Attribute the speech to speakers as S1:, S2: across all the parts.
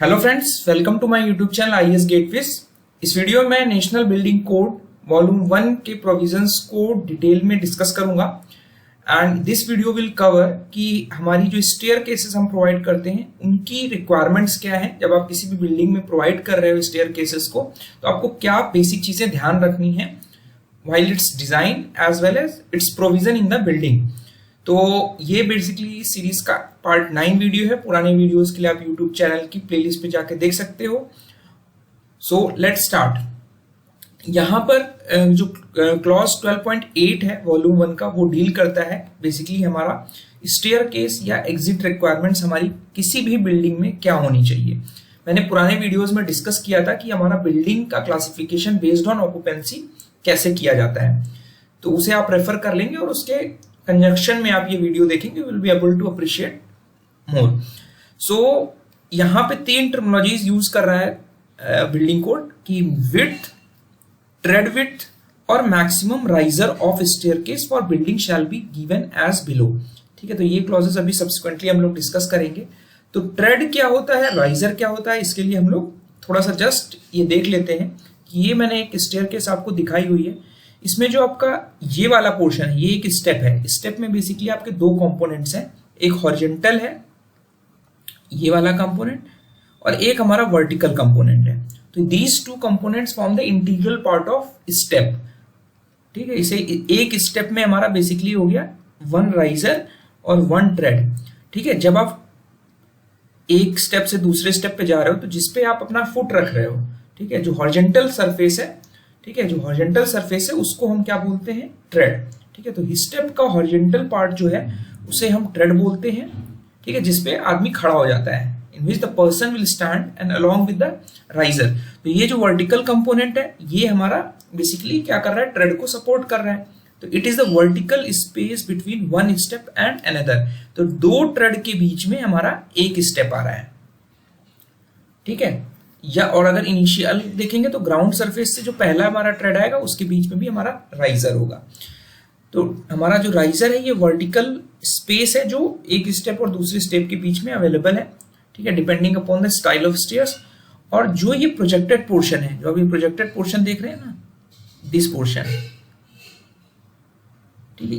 S1: Hello friends, welcome to my YouTube channel IES-GATEWiz। इस video में national building code volume 1 के provisions को detail में डिस्कस करूंगा and this video will cover कि हमारी जो स्टेयर केसेस हम प्रोवाइड करते हैं उनकी रिक्वायरमेंट्स क्या है। जब आप किसी भी बिल्डिंग में प्रोवाइड कर रहे हो स्टेयर केसेस को, तो आपको क्या बेसिक चीजें ध्यान रखनी है while its design as well as its provision in the building. तो ये बेसिकली सीरीज का पार्ट 9 वीडियो है। पुराने वीडियोस के लिए आप यूट्यूब चैनल की प्लेलिस्ट पे जाके देख सकते हो। So let's start. यहाँ पर जो क्लॉज 12.8 है वॉल्यूम 1 का, वो डील करता है बेसिकली हमारा स्टेयर केस या एग्जिट रिक्वायरमेंट्स हमारी किसी भी बिल्डिंग में क्या होनी चाहिए। मैंने पुराने वीडियोज में डिस्कस किया था कि हमारा बिल्डिंग का क्लासिफिकेशन बेस्ड ऑन ऑक्यूपेंसी कैसे किया जाता है, तो उसे आप रेफर कर लेंगे और उसके कंजंक्शन में आप ये वीडियो देखेंगे, will be able to appreciate more. So यहाँ पे 3 टर्मिनोलॉजीज यूज कर रहा है बिल्डिंग कोड की विड्थ, ट्रेड विड्थ और maximum riser of staircase for building shall be given as below. ठीक है, तो ये क्लॉजेस अभी सब्सिक्वेंटली हम लोग डिस्कस करेंगे। तो ट्रेड क्या होता है, राइजर क्या होता है, इसके लिए हम लोग थोड़ा सा जस्ट ये देख लेते हैं कि ये मैंने एक स्टेयरकेस आपको दिखाई हुई है। इसमें जो आपका ये वाला पोर्शन है, ये एक स्टेप है। स्टेप में बेसिकली आपके 2 कंपोनेंट्स हैं, एक हॉरिजॉन्टल है ये वाला कंपोनेंट और एक हमारा वर्टिकल कंपोनेंट है। तो these 2 components form the integral part of step. ठीक है, इसे एक स्टेप में हमारा बेसिकली हो गया 1 राइजर और 1 ट्रेड। ठीक है, जब आप एक स्टेप से दूसरे स्टेप पे जा रहे हो तो जिसपे आप अपना फुट रख रहे हो, ठीक है, जो हॉरिजॉन्टल सरफेस है, ठीक है, जो हॉरिजॉन्टल सरफेस है उसको हम क्या बोलते हैं, ट्रेड। ठीक है, तो स्टेप का हॉरिजॉन्टल पार्ट जो है उसे हम ट्रेड बोलते हैं। ठीक है, जिसपे आदमी खड़ा हो जाता है, in which the person will stand and along with the riser. तो ये जो वर्टिकल कंपोनेंट है ये हमारा बेसिकली क्या कर रहा है, ट्रेड को सपोर्ट कर रहा है। तो it is the vertical space between 1 step and another. तो 2 ट्रेड के बीच में हमारा एक स्टेप आ रहा है। ठीक है, या और अगर इनिशियल देखेंगे तो ग्राउंड सरफेस से जो पहला हमारा ट्रेड आएगा उसके बीच में भी हमारा राइजर होगा। तो हमारा जो राइजर है ये वर्टिकल स्पेस है जो एक स्टेप और दूसरे स्टेप के बीच में अवेलेबल है। ठीक है, depending upon the style of stairs. और जो ये प्रोजेक्टेड पोर्शन है, जो अभी प्रोजेक्टेड पोर्शन देख रहे हैं ना, दिस पोर्शन, ठीक है,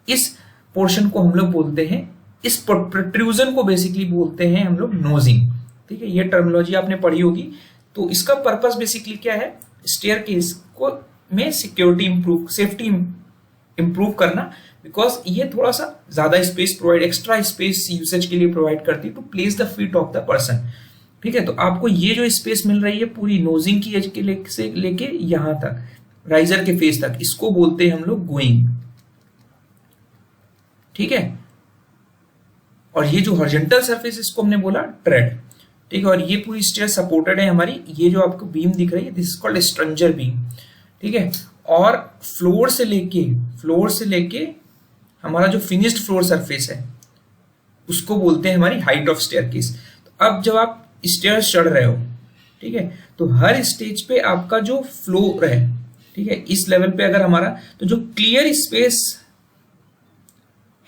S1: इस पोर्शन को हम लोग बोलते हैं, इस प्रोट्रूजन को बेसिकली बोलते हैं हम लोग नोजिंग। ठीक है, ये टर्मिनोलॉजी आपने पढ़ी होगी। तो इसका पर्पस बेसिकली क्या है, स्टेयरकेस को में सिक्योरिटी इंप्रूव, सेफ्टी इंप्रूव करना, बिकॉज ये थोड़ा सा ज्यादा space provide, extra space usage के लिए प्रोवाइड करती है to place the feet of the person. ठीक है, तो आपको ये जो स्पेस मिल रही है पूरी नोजिंग की एज के से लेके यहां तक राइजर के फेस तक, इसको बोलते हैं हम लोग गोइंग। ठीक है, और ये जो हॉरिजॉन्टल सरफेस इसको हमने बोला ट्रेड। ठीक है, और ये पूरी स्टेयर सपोर्टेड है हमारी। ये जो आपको बीम दिख रही है दिस इज कॉल्ड स्ट्रंजर बीम। ठीक है, और फ्लोर से लेके हमारा जो फिनिश्ड फ्लोर सरफेस है उसको बोलते हैं हमारी हाइट ऑफ स्टेयरकेस। तो अब जब आप स्टेयर चढ़ रहे हो, ठीक है, तो हर स्टेज पे आपका जो फ्लोर है, ठीक है, इस लेवल पे अगर हमारा, तो जो क्लियर स्पेस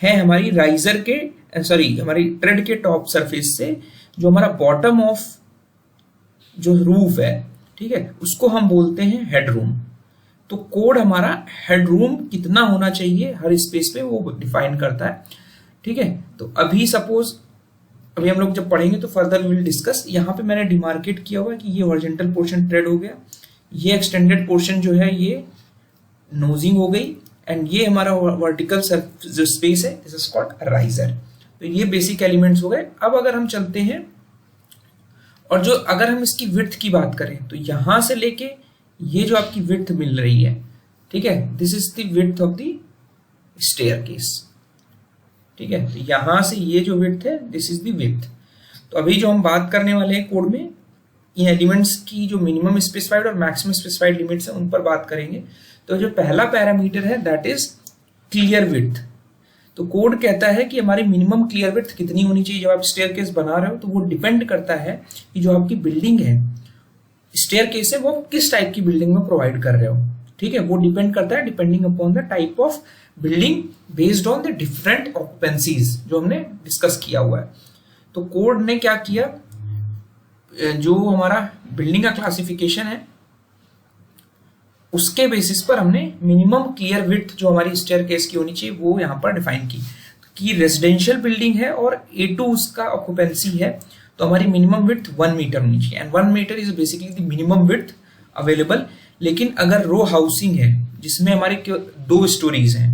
S1: है हमारी राइजर के, सॉरी, हमारी ट्रेड के टॉप सरफेस से जो हमारा बॉटम ऑफ जो रूफ है, ठीक है, उसको हम बोलते हैं हेडरूम। तो कोड हमारा हेडरूम कितना होना चाहिए हर स्पेस पे वो डिफाइन करता है। ठीक है, तो अभी सपोज अभी हम लोग जब पढ़ेंगे तो फर्दर विल डिस्कस। यहाँ पे मैंने डिमार्केट किया हुआ है कि ये हॉरिजॉन्टल पोर्शन ट्रेड हो गया, ये एक्सटेंडेड पोर्शन जो है ये नोजिंग हो गई, एंड ये हमारा वर्टिकल जो स्पेस है दिस इज कॉल्ड राइजर। तो ये बेसिक एलिमेंट्स हो गए। अब अगर हम चलते हैं और जो अगर हम इसकी विड्थ की बात करें तो यहां से लेके ये जो आपकी विड्थ मिल रही है, ठीक है, this is the width of the staircase. ठीक है, तो यहां से ये जो विड्थ है दिस इज द विड्थ। तो अभी जो हम बात करने वाले हैं कोड में, इन एलिमेंट्स की जो मिनिमम स्पेसिफाइड और मैक्सिमम स्पेसिफाइड लिमिट्स है उन पर बात करेंगे। तो जो पहला पैरामीटर है दैट इज क्लियर विड्थ। तो कोड कहता है कि हमारी मिनिमम क्लियर विड्थ कितनी होनी चाहिए जब आप स्टेयरकेस बना रहे हो। तो वो डिपेंड करता है कि जो आपकी बिल्डिंग है, स्टेयरकेस है, वो किस टाइप की बिल्डिंग में प्रोवाइड कर रहे हो। ठीक है, वो डिपेंड करता है depending upon the type of building based on the different occupancies जो हमने डिस्कस किया हुआ है। तो कोड ने क्या किया, जो हमारा बिल्डिंग का क्लासिफिकेशन है उसके बेसिस पर हमने मिनिमम क्लियर विड्थ जो हमारी स्टेयरकेस की होनी चाहिए वो यहाँ पर डिफाइन की कि रेजिडेंशियल बिल्डिंग है और A2 उसका ऑक्यूपेंसी है तो हमारी मिनिमम विड्थ 1 मीटर होनी चाहिए and 1 metre is basically the minimum width available. लेकिन अगर रो हाउसिंग है जिसमें हमारे 2 स्टोरीज हैं,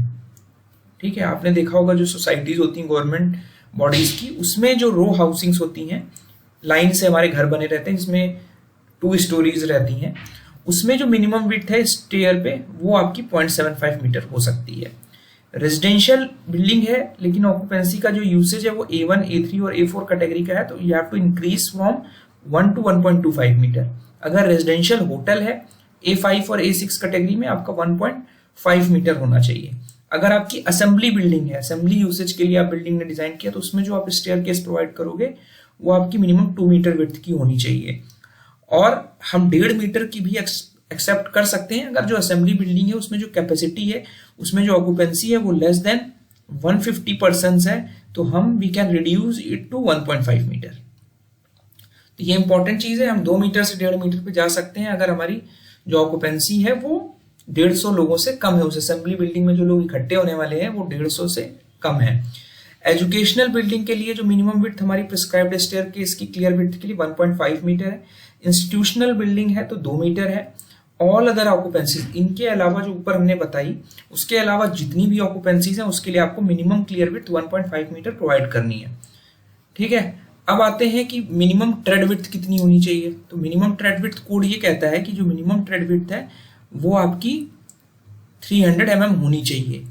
S1: ठीक है, आपने देखा होगा जो सोसाइटीज होती हैं गवर्नमेंट बॉडीज की, उसमें जो रो हाउसिंग्स होती हैं लाइन से हमारे घर बने रहते हैं जिसमें 2 स्टोरीज रहती हैं, उसमें जो मिनिमम विड्थ है स्टेयर पे वो आपकी 0.75 मीटर हो सकती है। रेजिडेंशियल बिल्डिंग है लेकिन ऑक्यूपेंसी का जो यूसेज है वो A1, A3 और A4 कैटेगरी का है तो you have to increase from 1 to 1.25 metre. अगर रेजिडेंशियल होटल है A5 और A6 कैटेगरी में आपका 1.5 मीटर होना चाहिए। अगर आपकी असेंबली बिल्डिंग है, असेंबली यूसेज के लिए आप बिल्डिंग ने डिजाइन किया तो उसमें जो आप स्टेयरकेस प्रोवाइड करोगे वो आपकी मिनिमम 2 मीटर विड्थ की होनी चाहिए। और हम 1.5 मीटर की भी एक्सेप्ट कर सकते हैं अगर जो असेंबली बिल्डिंग है उसमें जो कैपेसिटी है, उसमें जो ऑक्यूपेंसी है वो लेस देन 150 पर्सन है तो हम we can reduce it to 1.5 metre. तो ये इंपॉर्टेंट चीज है, हम 2 मीटर से 1.5 मीटर पे जा सकते हैं अगर हमारी जो ऑक्यूपेंसी है वो 150 लोगों से कम है। उस असेंबली बिल्डिंग में जो लोग इकट्ठे होने वाले हैं वो 150 से कम है। एजुकेशनल बिल्डिंग के लिए जो मिनिमम विड्थ हमारी प्रिस्क्राइब्ड स्टेयरकेस की क्लियर विड्थ के लिए 1.5 मीटर है। इंस्टीट्यूशनल बिल्डिंग है तो 2 मीटर है। ऑल अदर ऑक्यूपेंसीज, इनके अलावा जो ऊपर हमने बताई उसके अलावा जितनी भी ऑक्यूपेंसीज हैं उसके लिए आपको minimum clear width 1.5 metre provide करनी है। ठीक है, अब आते हैं कि मिनिमम ट्रेड विड्थ कितनी होनी चाहिए। तो मिनिमम ट्रेड विड्थ कोड ये कहता है कि जो मिनिमम ट्रेड विड्थ है वो आपकी 300 mm होनी चाहिए।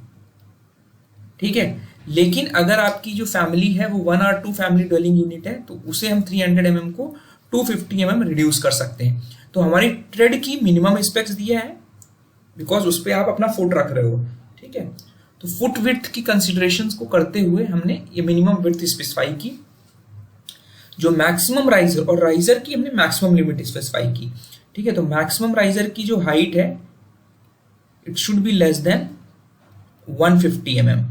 S1: ठीक है, लेकिन अगर आपकी जो फैमिली है वो 1 और 2 फैमिली ड्वेलिंग यूनिट है तो उसे हम 300 mm को 250 mm रिड्यूस कर सकते हैं। तो हमारी ट्रेड की मिनिमम स्पेक्स दिया है बिकॉज उस पर आप अपना फुट रख रहे हो। ठीक है, तो फुट विड्थ की कंसिडरेशंस को करते हुए हमने ये मिनिमम विड्थ स्पेसिफाई की। जो मैक्सिमम राइजर और राइजर की हमने मैक्सिमम लिमिट स्पेसिफाई की। ठीक है, तो मैक्सिमम राइजर की जो हाइट है it should be less than 150 mm।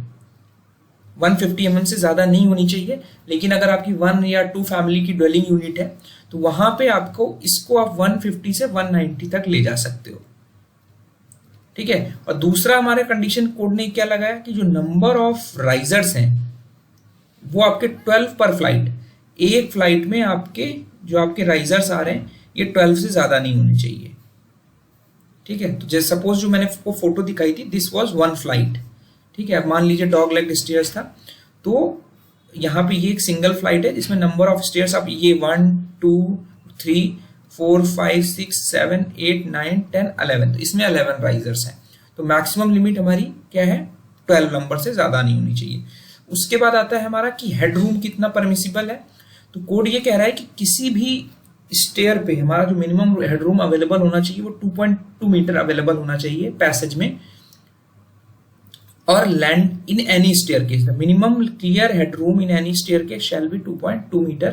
S1: 150 mm से ज्यादा नहीं होनी चाहिए। लेकिन अगर आपकी 1 या 2 फैमिली की ड्वेलिंग यूनिट है तो वहां पे आपको इसको आप 150 से 190 तक ले जा सकते हो। ठीक है, और दूसरा हमारे कंडीशन कोड ने क्या लगाया कि जो नंबर ऑफ राइजर्स हैं वो आपके 12 पर फ्लाइट, एक फ्लाइट में आपके जो आपके राइजर्स आ रहे हैं ये 12 से ज्यादा नहीं होने चाहिए। ठीक है, तो जैसे सपोज जो मैंने आपको फोटो दिखाई थी दिस वाज 1 फ्लाइट। ठीक है, अब मान लीजिए डॉग लेग स्टेयर्स था तो यहाँ पे ये एक सिंगल फ्लाइट है जिसमें नंबर ऑफ स्टेयर्स आप ये 1 2 3 4 5 6 7 8 9 10 11 तो इसमें 11 राइजर्स हैं। तो मैक्सिमम लिमिट हमारी क्या है 12 नंबर से ज्यादा नहीं होनी चाहिए। उसके बाद आता है हमारा कि हेडरूम कितना परमिसिबल है। तो कोड ये कह रहा है कि किसी भी स्टेयर पे हमारा जो मिनिमम हेडरूम अवेलेबल होना चाहिए वो 2.2 मीटर अवेलेबल होना चाहिए पैसेज में और land in any staircase. The minimum clear headroom in any staircase shall be 2.2 metre,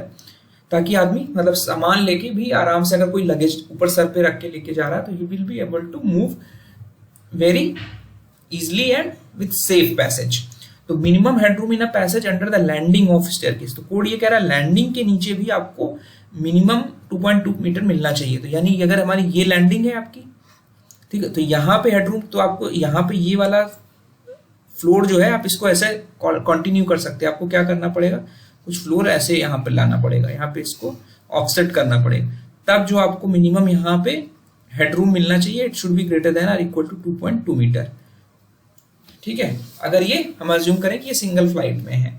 S1: ताकि आदमी मतलब सामान लेके भी आराम से, अगर कोई लगेज ऊपर सर पे रख के लेके जा रहा है तो he will be able to move very easily and with safe passage. तो minimum headroom in a passage under the landing of staircase. तो कोड ये कह रहा है लैंडिंग के नीचे भी आपको मिनिमम 2.2 मीटर मिलना चाहिए। तो यानी अगर हमारी ये लैंडिंग है आपकी, ठीक है, तो यहाँ पे हेडरूम, तो आपको यहाँ पे ये वाला फ्लोर जो है आप इसको ऐसे कंटिन्यू कर सकते हैं। आपको क्या करना पड़ेगा, कुछ फ्लोर ऐसे यहाँ पे लाना पड़ेगा, यहाँ पे इसको ऑफसेट करना पड़ेगा, तब जो आपको मिनिमम यहाँ पे हेडरूम मिलना चाहिए it should be greater than और इक्वल टू 2.2 मीटर। ठीक है, अगर ये हम अज्यूम करें कि ये सिंगल फ्लाइट में है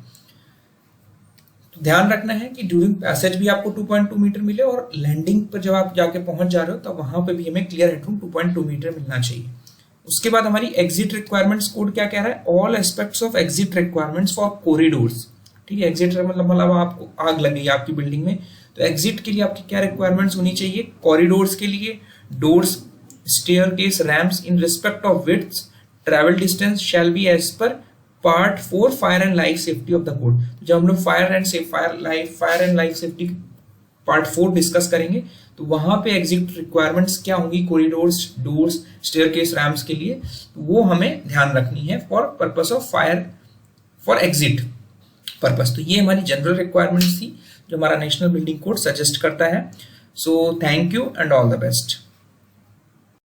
S1: तो ध्यान रखना है कि ड्यूरिंग पैसेज भी आपको 2.2 मीटर मिले और लैंडिंग पर जब आप जाके पहुंच जा रहे हो तो वहां पे भी हमें क्लियर हेडरूम 2.2 मीटर मिलना चाहिए। उसके बाद हमारी एग्जिट रिक्वायरमेंट्स कोड क्या कह रहा है, all aspects of exit requirements for corridors. ठीक है, एग्जिट मतलब आपको आग लग गई आपकी बिल्डिंग में तो एग्जिट के लिए आपकी क्या रिक्वायरमेंट्स होनी चाहिए, कॉरिडोर्स के लिए doors, staircase, ramps in respect of width, travel distance shall be as per part 4 fire and life safety of the code. जब हम लोग fire and life safety part 4 discuss करेंगे तो वहां पे एग्जिट रिक्वायरमेंट्स क्या होंगी, कॉरिडोर्स, डोर्स, स्टेयरकेस, रैम्प्स के लिए, तो वो हमें ध्यान रखनी है for purpose of fire, for exit purpose. तो ये हमारी जनरल रिक्वायरमेंट्स थी। जो हमारा नेशनल बिल्डिंग कोड सजेस्ट करता है। So thank you and all the best.